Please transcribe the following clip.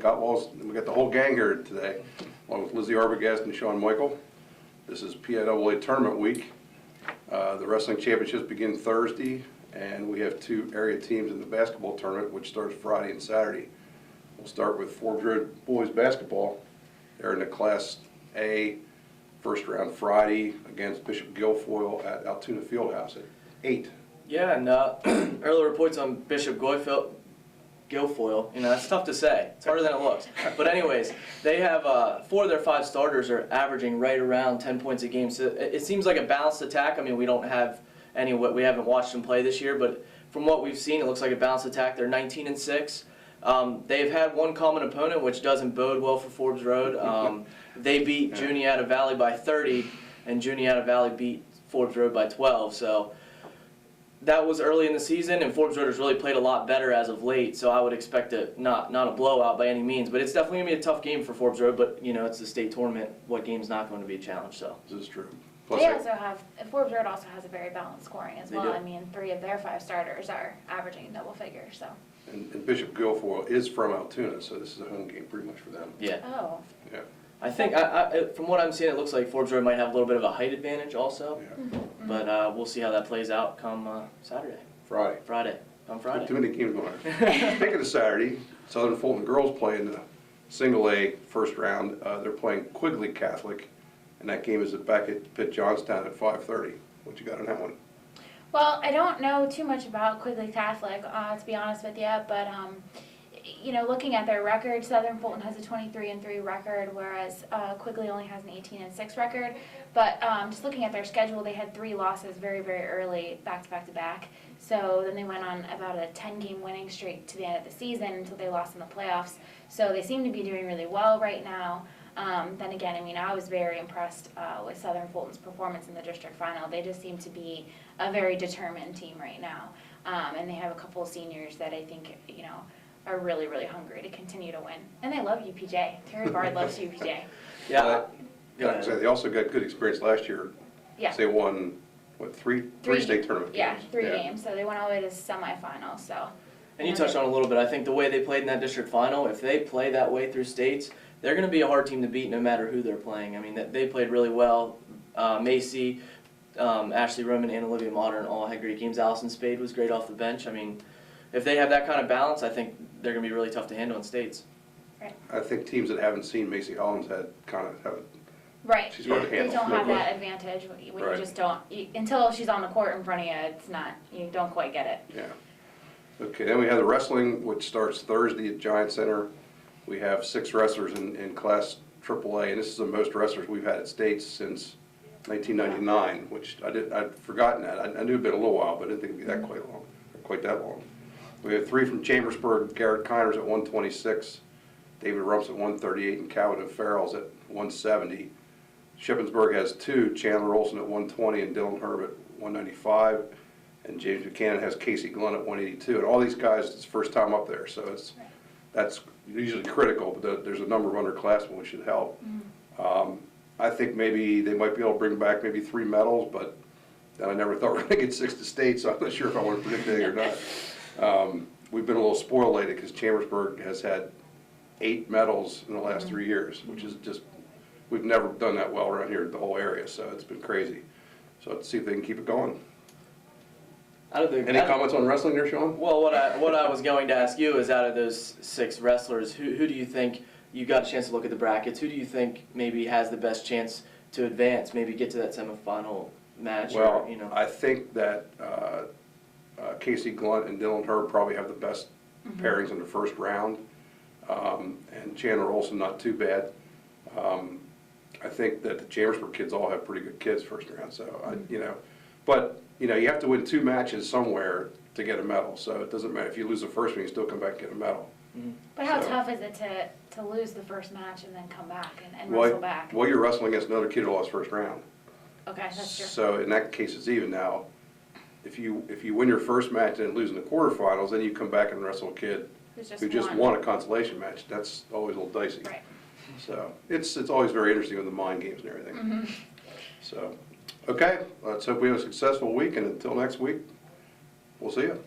Gotwalls. We got the whole gang here today, along with Lizzie Arbogast and Sean Michael. This is PIAA Tournament Week. The wrestling championships begin Thursday, and we have 2 area teams in the basketball tournament, which starts Friday and Saturday. We'll start with Forbes Road boys basketball. They're in the Class A first round Friday against Bishop Guilfoyle at Altoona Fieldhouse at 8. Yeah, and early reports on Bishop Guilfoyle, it's tough to say. It's harder than it looks. But anyways, they have 4 of their 5 starters are averaging right around 10 points a game. So it seems like a balanced attack. I mean, we haven't watched them play this year, but from what we've seen, it looks like a balanced attack. They're 19-6. They've had one common opponent, which doesn't bode well for Forbes Road. They beat Juniata Valley by 30, and Juniata Valley beat Forbes Road by 12. So that was early in the season, and Forbes Road has really played a lot better as of late. So I would expect not a blowout by any means, but it's definitely gonna be a tough game for Forbes Road. But it's the state tournament. What game's not going to be a challenge? So this is true. They also have, Forbes Road also has a very balanced scoring as well. do. I mean, 3 of their 5 starters are averaging double figures. So. And Bishop Guilfoyle is from Altoona, so this is a home game pretty much for them. yeah. Oh. Yeah. I think, from what I'm seeing, it looks like Forbes Road might have a little bit of a height advantage also. Yeah. But we'll see how that plays out come Saturday. Friday. On Friday. Too many games going on. Speaking of Saturday, Southern Fulton girls play in the single A first round. They're playing Quigley Catholic, and that game is back at Pitt Johnstown at 5:30. What you got on that one? Well, I don't know too much about Quigley Catholic, to be honest with you, but looking at their record, Southern Fulton has a 23-3 record, whereas Quigley only has an 18-6 record. But just looking at their schedule, they had 3 losses very, very early, back to back. So then they went on about a 10-game winning streak to the end of the season until they lost in the playoffs. So they seem to be doing really well right now. Then again, I mean, I was very impressed with Southern Fulton's performance in the district final. They just seem to be a very determined team right now. And they have a couple of seniors that I think, are really, really hungry to continue to win. And they love UPJ. Terry Bard loves UPJ. Yeah. They also got good experience last year. Yeah. They won, what, three state tournament games? Yeah, 3 games. So they went all the way to semifinals. So. And you touched on it a little bit. I think the way they played in that district final, if they play that way through states, they're going to be a hard team to beat no matter who they're playing. I mean, they played really well. Macy, Ashley Roman, and Olivia Modern all had great games. Allison Spade was great off the bench. I mean, if they have that kind of balance, I think they're going to be really tough to handle in states. Right. I think teams that haven't seen Macy Hollins have it. Right. She's hard to handle. They don't have that advantage when you just don't, until she's on the court in front of you, you don't quite get it. Yeah. Okay, then we have the wrestling, which starts Thursday at Giant Center. We have 6 wrestlers in Class AAA, and this is the most wrestlers we've had at states since 1999, which I'd forgotten that. I knew it'd been a little while, but I didn't think it'd be quite that long. We have 3 from Chambersburg, Garrett Kiners at 126, David Rumps at 138, and Calvin O'Farrell's at 170. Shippensburg has 2, Chandler Olson at 120 and Dylan Herb at 195, and James Buchanan has Casey Glenn at 182. And all these guys, it's first time up there, so that's usually critical, but there's a number of underclassmen which should help. I think maybe they might be able to bring back maybe 3 medals, but then I never thought we were going to get 6 to state, so I'm not sure if I want to predict anything or not. We've been a little spoiled lately because Chambersburg has had 8 medals in the last 3 years, which is just, we've never done that well around here, the whole area, so it's been crazy. So let's see if they can keep it going. Any comments on wrestling there, Sean? Well, what I was going to ask you is, out of those 6 wrestlers, who do you think, you got a chance to look at the brackets, who do you think maybe has the best chance to advance, maybe get to that semifinal match? Well, or, I think that Casey Glunt and Dylan Herb probably have the best pairings in the first round, and Chandler Olson not too bad. I think that the Chambersburg kids all have pretty good kids first round, so but you have to win 2 matches somewhere to get a medal, so it doesn't matter if you lose the first one, you still come back and get a medal. But how tough is it to lose the first match and then come back and wrestle back? Well, you're wrestling against another kid who lost first round. Okay, that's true. So in that case, it's even. Now, if you win your first match and lose in the quarterfinals, then you come back and wrestle a kid who just won a consolation match. That's always a little dicey. Right. So it's always very interesting with the mind games and everything. So, okay, let's hope we have a successful week, and until next week, we'll see you.